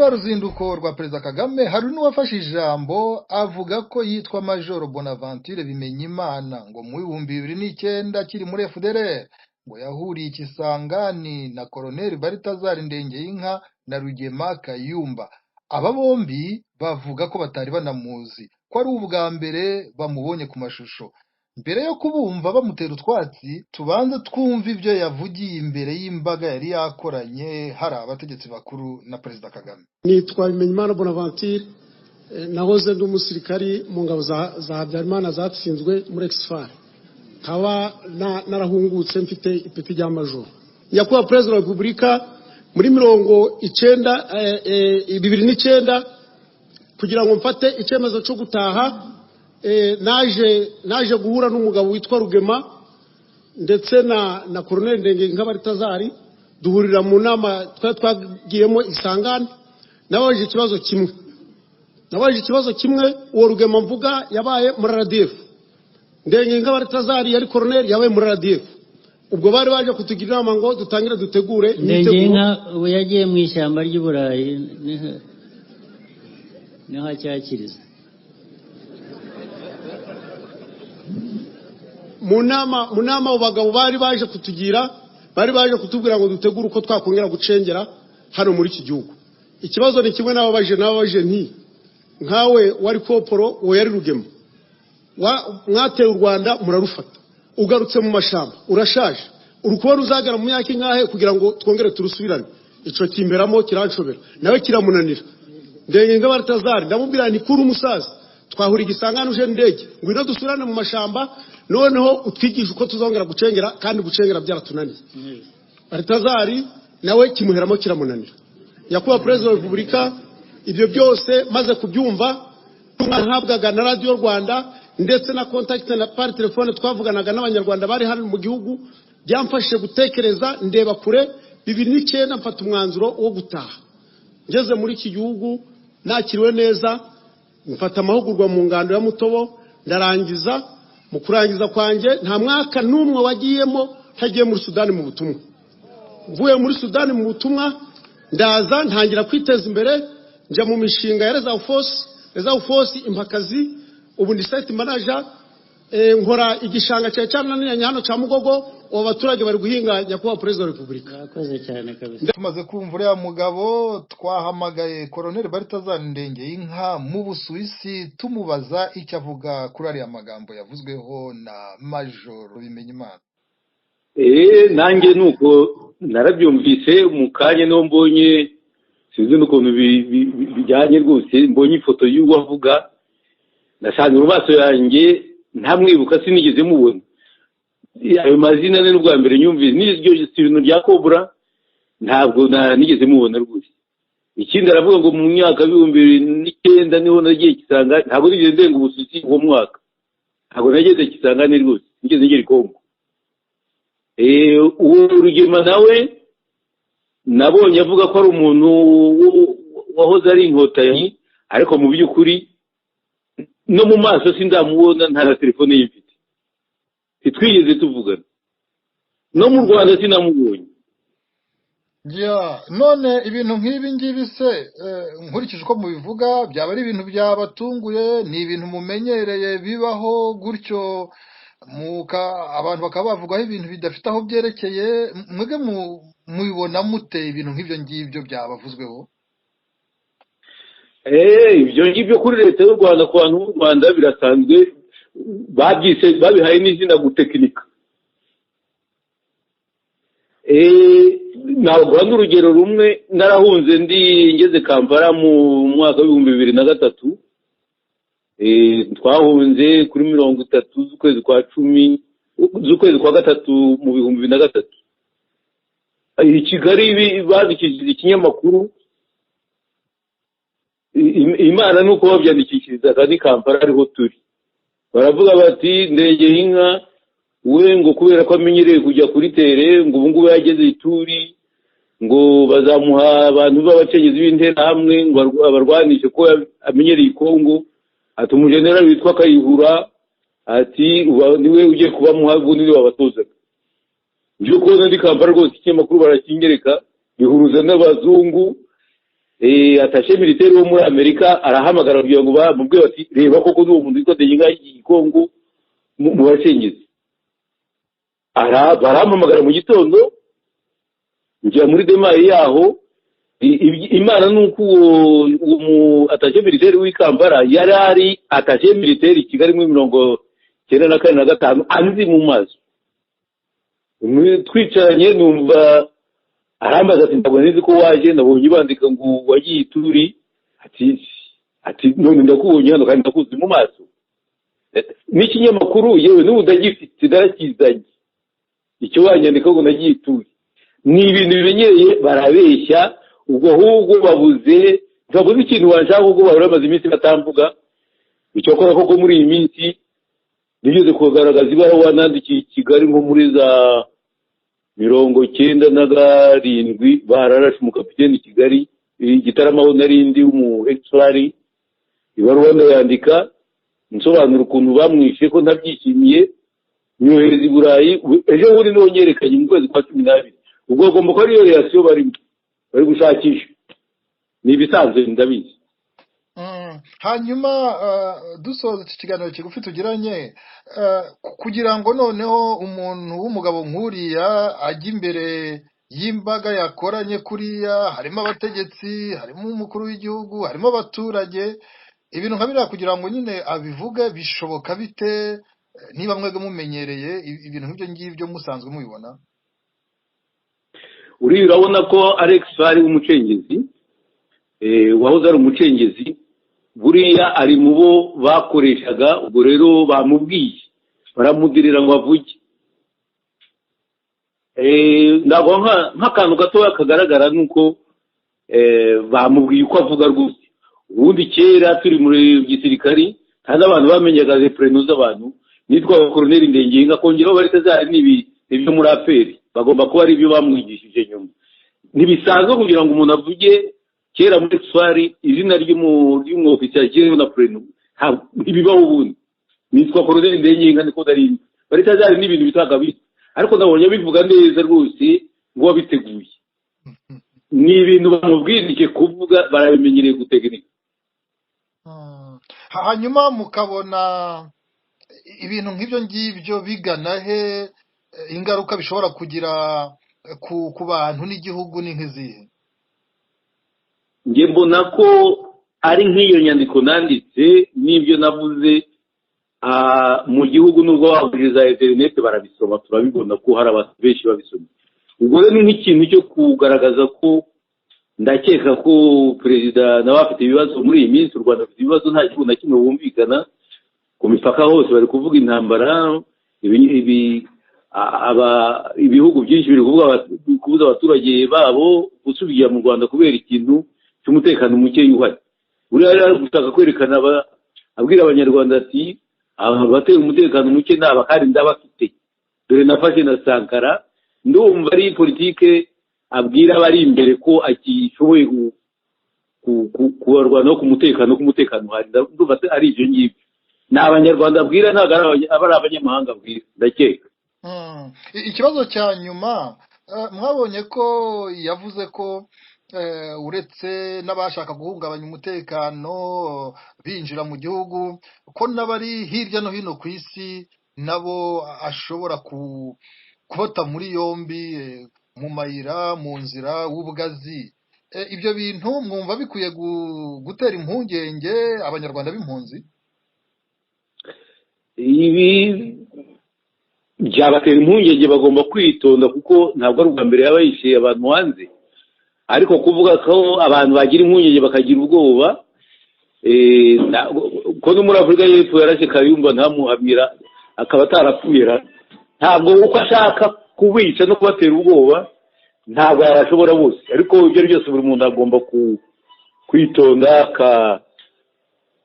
rwa ruzinduko rwa Perezida Kagame hari n'uwafashe ijambo avuga ko yitwa Major Bonaventure Bimenyimana ngo mu 2009 kiri muri FDLR ngo yahuriye Kisangani na Colonel Balthazar Ndengeyinka na Rugema Kayumba. Aba bombi bavuga ko batari banamuzi, ko ari ubwa mbere bamubonye ku mashusho. Mbere yo kubumva bamutera utwatsi, tubanze twumva ibyo yavugiye imbere y'imbaga yari yakoranye hari abategetsi bakuru na Perezida Kagame. Nitwa Bimenyimana Bonaventure, nahoze ndi umusirikari mu ngabo za Habyarimana zatsinzwe muri Exfar. Nkaba narahungutse mfite ipeti rya major. Nyakubahwa Perezida wa Repubulika muri 2009 kugira ngo mfate icyemezo cyo gutaha, naje guhura n'umugabo witwa Rugema ndetse na Colonel Ndengeyinka Balthazar, duhurira mu nama twagiyemo Isangani. Nabajije ikibazo kimwe, uwo Rugema mvuga yabaye muri RDF, Ndengeyinka Balthazar yari Colonel yabaye muri RDF. Ubwo bari baje kutugira inama ngo dutangire dutegure. Ndengeyinka ubu yagiye mu ishyamba ry'Uburayi niho cyakiriza. Munama ubagabo bari baje kutugira, bari baje kutubwira ngo dutegure uko twakongera gucengera hano muri iki gihugu. Ikibazo ni kimwe n'ababaje nti nkawe wari koporo, uwo yari Rugema, mwateye u Rwanda murarufata, ugarutse mu mashamba, urashaje, urukubona uzagara mu myaka ingahe kugira ngo twongere turusubirane? Ico kimberamo kiranshobera, nawe kiramunanira. Ndengeyinka Balthazar ndamubwira nti kuri umusaza, twahura Igisangani uje ndege, ngwino dusurane mu mashamba, noneho utwigisha uko tuzongera gucengera, kandi gucengera byaratunaniye. Balthazar nawe kimuheramo kiramunanira. Nyakubahwa Perezida wa Repubulika, ibyo byose maze kubyumva, ntabwaga na Radio Rwanda ndetse na contact na par telefone twavuganaga n'abanyarwanda bari hano mu gihugu, byamfashe gutekereza ndeba kure. 2009 mfata umwanzuro wo gutaha. Ngeze muri iki gihugu nakiriwe neza, mfata amahugurwa mu ngando ya Mutobo, ndarangiza. Mu kurangiza kwanjye nta mwaka n'umwe wagiyemo hagiye muri Sudani mu butumwa. Mvuye muri Sudani mu butumwa ndaza ntangira kwiteza imbere, nja mu mishinga ya Reserve Force impakazi. Ubu ndi site manager, nkora igishanga cyananiranye hano cya Mugogo, abaturage bari guhinga. Nyakubahwa Perezida wa Repubulika, yakoze cyane kabisa. Tumaze kumva uriya mugabo, twahamagaye Colonel Balthazar Ndengeyinka mu Busuwisi tumubaza icyo avuga kuri ariya magambo yavuzweho na Major Bimenyimana. Nanjye nuko narabyumvise mu kanya, no mbonye sinzi n'ukuntu bijyanye rwose, mbonye ifoto y'uwo avuga, nasanze mu maso yanjye ntamwibuka, sinigeze mubona. Ayo mazina ni n'ubwa mbere nyumvise, n'iryo ibintu rya Cobra ntabwo nigeze mubona rwose. Ikindi aravuga ngo mu myaka 2009 niho nagiye Kisangani, ntabwo nigeze ndenga Ubusuwisi uwo mwaka, ntabwo nageze Kisangani rwose, nigeze ngera Kongo. Uwo Rugema nawe nabonye avuga ko ari umuntu wahoze ari inkotanyi, ariko mu by'ukuri no mu maso sindamubona, nta na telefone ye mfite, twigeze tuvugana. No mu Rwanda sinamubonye. None ibintu nk'ibi ngibi se, nkurikije uko mubivuga, byaba ari ibintu byabatunguye? Ni ibintu mumenyereye bibaho gutyo abantu bakaba bavugaho ibintu bidafite aho byerekeye? Mwege mubibona mute ibintu nk'ibyo ngibyo byabavuzweho? Ibyo ngibyo kuri leta y'u Rwanda, ku bantu b'u Rwanda birasanzwe, babihaye n'izina gutekinika. Ntabwo n'urugero rumwe, narahunze ngeze Kampala mu mwaka wa 2003, twahunze kuri 30 z'ukwezi kwa 10 z'ukwezi kwa gatatu mu 2003. I Kigali bazikishije ikinyamakuru, Imana nuko babyandikishiriza kandi Kampala ariho turi. Baravuga bati Ndengeyinka we ngo kubera ko amenyereye kujya kuri tere, ngo ubu ngubu yageze Ituri, ngo bazamuha abantu b'abakenyezi b'interahamwe ngo abarwanishe ko amenyereye Kongo. Ati umujenerali witwa Kayihura, ati niwe ugiye kuba muhavu, niwe wabatozaga. Byo ko ndi Kampala rwose ikinyamakuru barakingereka, bihuruza n'abazungu. atashe militaire wo muri Amerika arahamagara kugira ngo bamubwire bati reba koko n'uwo muntu witwa Deyinga Ikongo mu bacengezi. Barahamagara mu gitondo njya muri demayi yaho. Imana nuko uwo atashe militaire w'Ikampala yari ari atashe militaire Kigali mu 1995 anzi mu maso. Twicaranye numva arambaza ati ntabwo nzi ko waje, nabonye bandika ngo wagiye Ituri, ati none ndakubonye hano kandi ndakuzi mu maso. N'ikinyamakuru yewe n'ubu ndagifite ndarakizanye, icyo wanyandika ngo nagiye Ituri. Ni ibintu bimenyereye, barabeshya. Ubwo ahubwo babuze ikintu washaka, ubwo baramaze iminsi batamvuga. Icyo kora koko muri iyi minsi nigeze kugaragaza ibaruwa nandikiye Kigali nko muri za 97 bararashe umukapiteni Kigali Gitarama aho narindi umu extrari. Ibaruwa ndayandika nsobanura ukuntu bamwishe ko ntabyishimiye, nyohereza i Burayi. Ejo bundi nonyerekanye mu kwezi kwa 12. Ubwo agomba ko ariyo reaction bari gushakisha. Ni ibisanzwe ndabizi. Hanyuma dusoza iki kiganiro kigufi tugiranye, kugira ngo noneho umuntu w'umugabo nkuriya ajya imbere y'imbaga yakoranye kuriya, harimo abategetsi, harimo umukuru w'igihugu, harimo abaturage, ibintu nka biriya kugira ngo nyine abivuge bishoboka bite? Niba mwebwe mumenyereye ibintu nk'ibyo ngibyo musanzwe mubibona. Urabona ko Alex Fari w'umucengezi, wahoze ari umucengezi, buriya ari mu bo bakoreshaga. Ubwo rero bamubwiye, baramudirira ngo avuge. Ntabwo nk'akantu gatoya kagaragara nuko bamubwiye uko avuga rwose. Ubundi kera turi muri gisirikari kandi abantu bamenyaga repreno z'abantu, nitwa Colonel Ndengenga, kongeraho baritazari n'ibyo muri aperi bagomba kuba ari byo bamwigishije nyuma. Nibisanzwe kugira ngo umuntu avuge. Kera muri Swari izina ry'umwofisiye kiri na preno ntibibaho ubundi, nitwa Colonel Ndengenga niko darinda. Baritazari n'ibintu bitagabiza, ariko ndabonye bivuga neza rwose ngo wabiteguye. Ni ibintu bamubwirike kuvuga, barabimenyereye gutekinika. Hanyuma mukabona ibintu nk'ibyo ngibyo bigana he, ingaruka bishobora kugira ku bantu n'igihugu ni nk'izihe? Nge mbona ko ari nk'iyo nyandiko nanditse n'ibyo navuze mu gihugu, nubwo wahuriza internet barabisoma, turabibona ko hari abantu benshi babisoma. Ubwo rero ni nk'ikintu cyo kugaragaza ko ndakeka ko perezida nawe afite ibibazo muri iyi minsi. U Rwanda rufite ibibazo, nta gihugu na kimwe bumvikana. Ku mipaka hose bari kuvuga intambara, ibihugu byinshi biri kubuza abaturage babo gusubira mu Rwanda kubera ikintu cy'umutekano muke uhari. Buriya rero gushaka kwerekana, abwira abanyarwanda ati abatera umutekano muke ni abakarinda bafite. Dore nafashe na Sankara, ndumva ari politike abwira abari imbere ko akishoboye kubarwana ku mutekano uhari. Ndumva ari ibyo ngibyo. Ni abanyarwanda abwira, ntabwo ari abanyamahanga abwira, ndakeka. Ikibazo cya nyuma, mwabonye ko yavuze ko uretse n'abashaka guhungabanya umutekano binjira mu gihugu, ko n'abari hirya no hino ku isi nabo ashobora kubata muri yombi mu mayira, mu nzira w'ubwazi. Ibyo bintu mwumva bikwiye gutera impungenge abanyarwanda b'impunzi? Ibi byabatera impungenge, bagomba kwitonda kuko ntabwo ari ubwa mbere yaba yishyuye abantu hanze. Ariko kuvuga ko abantu bagira impungenge bakagira ubwoba, ko no muri Afurika y'Epfo yarashe Kayumba ntamuhamira akaba atarapfuye. Ntabwo uko ashaka kubica no kubatera ubwoba ntabwo yarashobora bose, ariko ibyo byose buri muntu agomba kwitonda,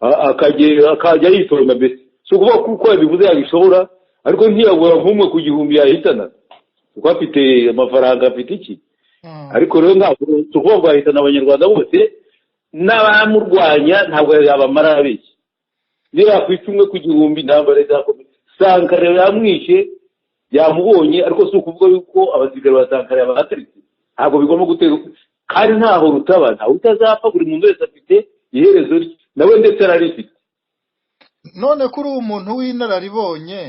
akajya yitonda. Mbese si ukuvuga kuko yabivuze yabishobora, ariko ntiyagura nk'umwe ku gihumbi yahitana kuko afite amafaranga, afite iki. Ariko rero ntabwo tuvuga ngo yahitana abanyarwanda bose, n'abamurwanya ntabwo yabamara abeshya. Niyo yakwita umwe ku gihumbi ntabwo leta yakomeye. Sankara yamwishe, yamubonye, ariko si ukuvuga yuko abasirikare ba Sankara yabahateretse. Ntabwo bigomba gutera, kandi ntaho rutaba, ntawe utazapfa, buri muntu wese afite iherezo rye, nawe ndetse ararifite. none kuri umuntu w'inararibonye,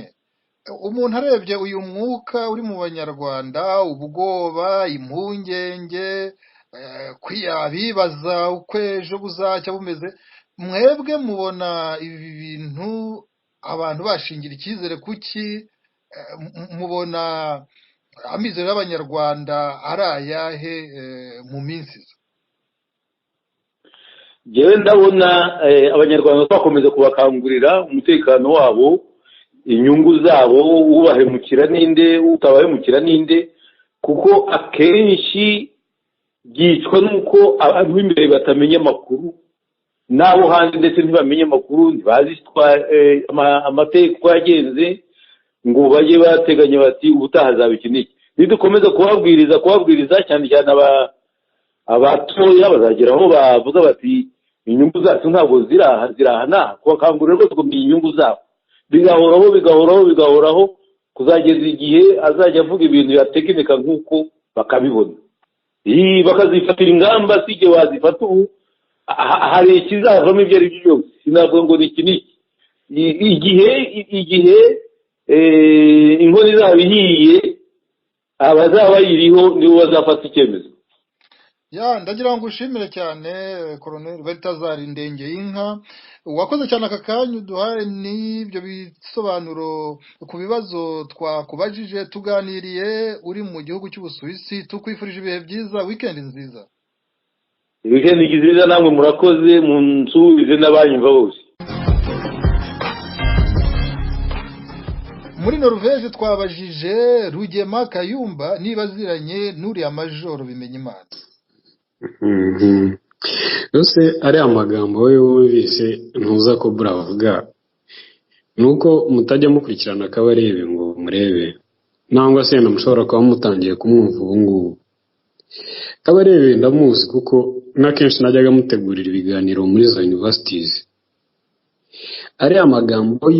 umuntu arebye uyu mwuka uri mu banyarwanda, ubwoba, impungenge, bibaza uko ejo buzacya bumeze, mwebwe mubona ibi bintu abantu bashingira icyizere kuki? Mubona amizero y'abanyarwanda ari ayahe mu minsi iza? Njyewe ndabona abanyarwanda twakomeza kubakangurira umutekano wabo, inyungu zabo, ubahemukira ninde, utabahemukira ninde, kuko akenshi byicwa nuko abantu b'imbere batamenya amakuru, n'abo hanze ndetse ntibamenye amakuru, ntibazi amategeko yagenze ngo bajye bateganya bati ubutaha hazaba iki n'iki. Nidukomeza kubabwiriza cyane cyane abatoya bazagera aho bavuga bati inyungu zacu ntabwo zirahana, kubakangurira rwose kumenya inyungu zabo, bigahoraho kuzageza igihe azajya avuga ibintu yatekinika nk'uko bakabibona, bakazifatira ingamba, si igihe wazifata ubu hari ikizavamo ibyo ari byo byose, sinavuga ngo ni iki n'iki. Igihe inkoni zaba ihiye, abazaba bayiriho nibo bazafata icyemezo. Ndagira ngo ushimire cyane Colonel Balthazar Ndengeyinka, wakoze cyane aka kanya uduhaye n'ibyo bisobanuro ku bibazo twakubajije tuganiriye uri mu gihugu cy'Ubusuwisi. Tukwifurije ibihe byiza, weekend nziza. Weekend nziza namwe murakoze, munsubize n'abanyumva bose. Muri Norvège twabajije Rugema Kayumba niba aziranye n'uriya Majoro Bimenyimana. Yose ari amagambo we wumvise ntuza ko buravuga, nuko mutajya mukurikirana Kabarebe ngo murebe, nangwa se mushobora kuba mutangiye kumwumva ubu ngubu. Kabarebe ndamuzi kuko nakenshi najyaga mutegurira ibiganiro muri za universities. Ari amagambo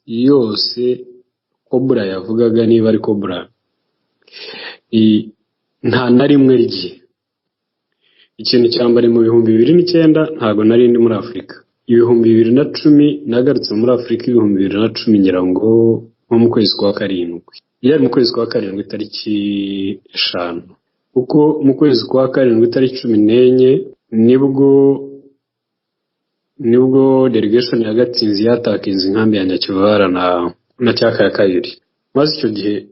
yose Kobra yavugaga, niba ari Kobra, nta na rimwe rye. Ikintu cyambare mu 2009 ntago nari ndi muri Afrika. 2010 nagarutse muri Afrika, 2010 ngira ngo nko mu kwezi kwa karindwi. Yari mu kwezi kwa karindwi tariki 5. Uko mu kwezi kwa karindwi tariki 14 nibwo delegation ya Gatsinzi yatakinze inkambi ya Nyakivara na Cyaka ya kabiri. Maze icyo gihe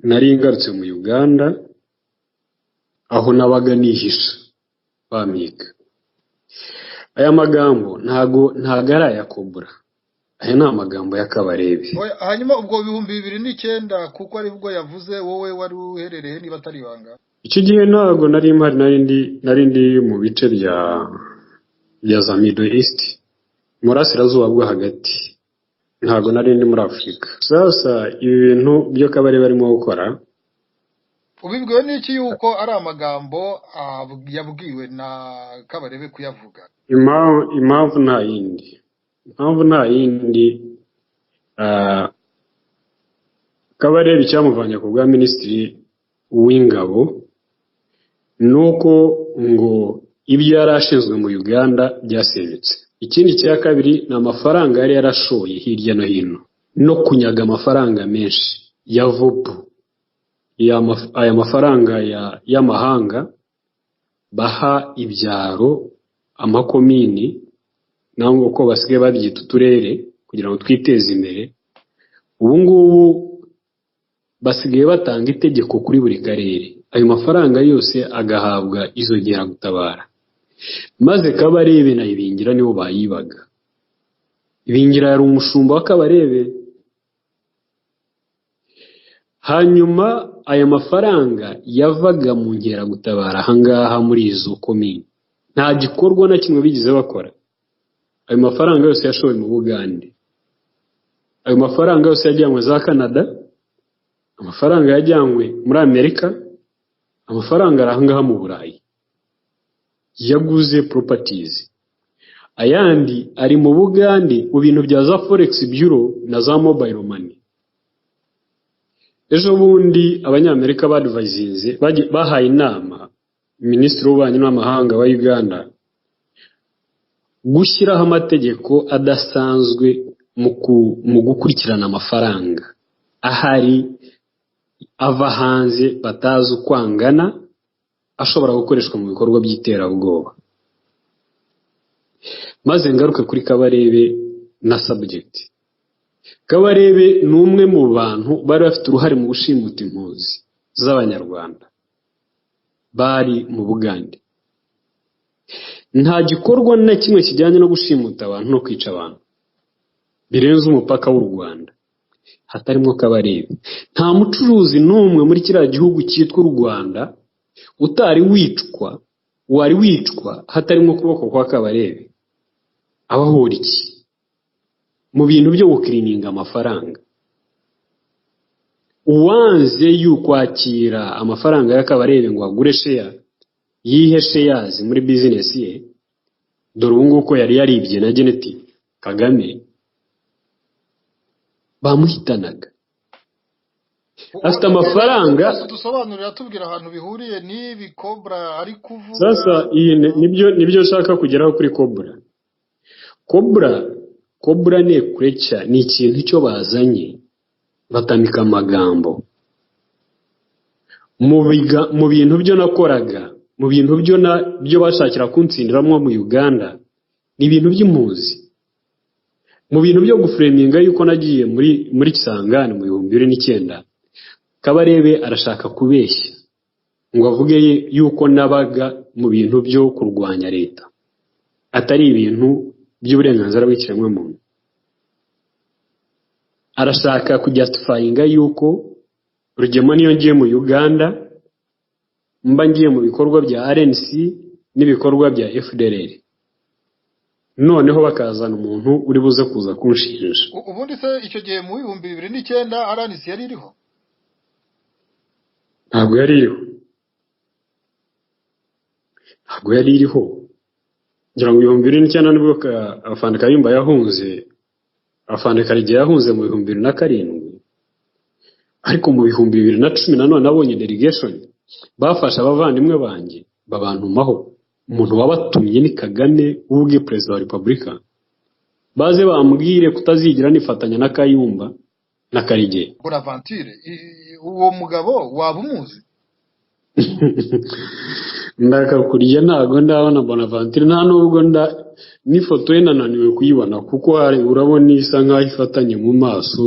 nari ngarutse mu Uganda, aho nabaga nihisha bamika. Aya magambo ntago ari aya Kobra, aya ni amagambo ya Kabarebe. Hanyuma ubwo 2009 kuko ari bwo yavuze, wowe wari uherereye niba atari banga? Icyo gihe ntago nari ndi mu bice bya za Middle East, murasirazuba bwo hagati, ntago nari ndi muri Afrika. Sasa ibi bintu byo Kabarebe barimo gukora, ubibwiwe n'iki yuko ari amagambo yabwiwe na Kabarebe kuyavuga? Impamvu nta yindi, Kabarebe cyamuvanye ku bwa minisitiri w'ingabo nuko ngo ibyo yari ashinzwe mu Uganda byasenyutse. Ikindi cya kabiri ni amafaranga yari yarashoye hirya no hino, no kunyaga amafaranga menshi ya vupu. Aya mafaranga y'amahanga baha ibyaro, amakomini, nangwa uko basigaye babyita uturere, kugira ngo twiteze imbere. Ubu ngubu basigaye batanga itegeko kuri buri karere, ayo mafaranga yose agahabwa izo nkeragutabara. Maze Kabarebe na Ibingira nibo bayibaga. Ibingira yari umushumba wa Kabarebe. Hanyuma aya mafaranga yavaga mu nkeragutabara ahangaha muri izo komini, nta gikorwa na kimwe bigize bakora. Ayo mafaranga yose yashowe mu Bugande, ayo mafaranga yose yajyanywe za Canada, amafaranga yajyanywe muri Amerika, amafaranga arahangaha mu Burayi yaguze properties. Ayandi ari mu Bugande mu bintu bya za Forex Bureau na za mobile money. Ejo bundi abanyamerika badvisinze bahaye inama minisitiri w'ububanyi n'amahanga wa Uganda gushyiraho amategeko adasanzwe mu gukurikirana amafaranga ahari ava hanze batazi uko angana ashobora gukoreshwa mu bikorwa by'iterabwoba. Maze ngaruke kuri Kabarebe na subject. Kabarebe ni umwe mu bantu bari bafite uruhare mu gushimuta impunzi z'Abanyarwanda bari mu Bugande. Nta gikorwa na kimwe kijyanye no gushimuta abantu no kwica abantu birenze umupaka w'u Rwanda hatarimo Kabarebe. Nta mucuruzi n'umwe muri kiriya gihugu cyitwa u Rwanda utari wicwa hatarimo ukuboko kwa Kabarebe. Abahora iki mu bintu byo gukirininga amafaranga? Uwanze y'ukwakira amafaranga ya Kabarebe ngo agure share yihe shares muri business ye, dore ubu nguko yari yaribye na Geneti Kagame bamuhitanaga afite amafaranga. Dusobanurira tubwira ahantu bihuriye n'ibi Cobra ari kuvuga. Sasa iyi nibyo nshaka kugeraho kuri Cobra ni kurecha, ni ikintu cyo bazanye batamika amagambo mu bintu byo nakoraga, mu bintu byo bashakira kuntsindiramo mu Uganda, ni ibintu by'impuzi, mu bintu byo guframinga yuko nagiye muri Kisangani mu 2009. Kabarebe arashaka kubeshya ngo avuge yuko nabaga mu bintu byo kurwanya leta, atari ibintu by'uburenganzira bw'ikiremwamuntu. Arashaka kujustifyinga yuko Rugema niyo ngiye mu Uganda mba ngiye mu bikorwa bya RNC n'ibikorwa bya FDLR, noneho bakazana umuntu uri buze kuza kunshinja. Ubundi se icyo gihe mu 2009 RNC yari iriho? Ntabwo yari iriho. Ngira ngo 2009 nibwo Afande Kayumba yahunze, Afande Karegeya yahunze mu 2007. Ariko mu 2010 nanone nabonye delegation bafasha abavandimwe banjye babantumaho. Umuntu wabatumye ni Kagame ubwe President wa Republika, baze bambwire kutazigira nifatanya na Kayumba na Karegeya. Bonaventure uwo mugabo waba umuzi? Ndakakuriye ntago ndabona Bonaventure, nta nubwo n'ifoto ye nananiwe kuyibona kuko hari urabona isa nkaho ifatanye mu maso.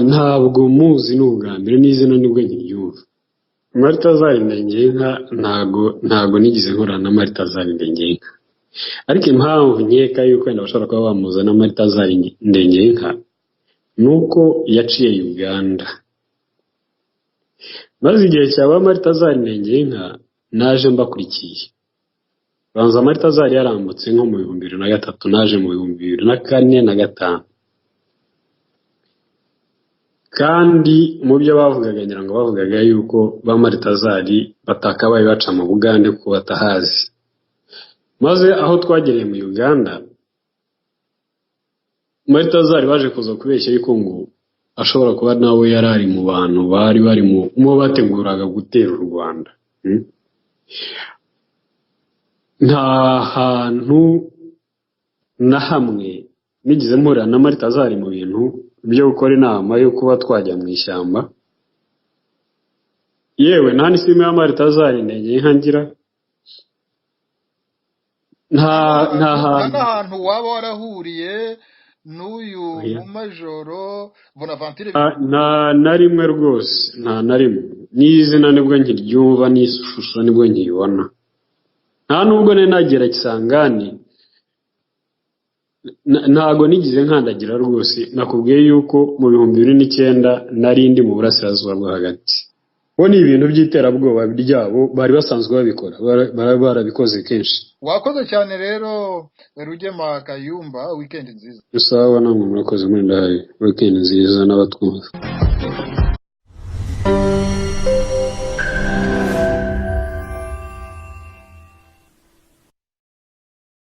Ntabwo muzi n'ubwa mbere n'izina nibwo nkiyumva. Marita Zarindengenka ntago nigize nkorana na Marita Zarindengenka, ariko impamvu nkeka yuko wenda bashobora kuba bamuza na Marita Zarindengenka nuko yaciye Uganda. Maze igihe cyaba Marita Zarindengenka naje mbakurikiye. Banza Marita Zari yarambutse nko mu 2003, naje mu 2004 na 2005. Kandi mu byo bavugaga ngira ngo bavugaga yuko ba Marita Zari batakabaye baca mu Bugande kuko batahazi. Maze aho twagereye mu Uganda, Marita Zari baje kuza kubeshya yuko ngo ashobora kuba nawe yarari mu bantu bari mu bateguraga gutera u Rwanda. Nta hantu na hamwe nigize mpura na Marita Zari mu bintu byo gukora inama yo kuba twajya mu ishyamba. Yewe nta n'isime ya Marita Zari Ndengenka ngira. Nta hantu waba warahuriye n'uyu Majoro Bonaventure? Nta na rimwe rwose, nta na rimwe. N'izina nibwo nkiryumva, n'ishusho nibwo nkiyibona. Nta nubwo nagera Kisangani, ntago nigize nkandagira rwose. Nakubwiye yuko mu 2009 nari ndi mu burasirazuba bwo hagati. Bo ni ibintu by'iterabwoba byabo bari basanzwe babikora, barabikoze kenshi. Wakoze cyane rero Rugema Kayumba, weekend nziza. Usaba namwe murakoze muri ndahaye, weekend nziza n'abatwumva.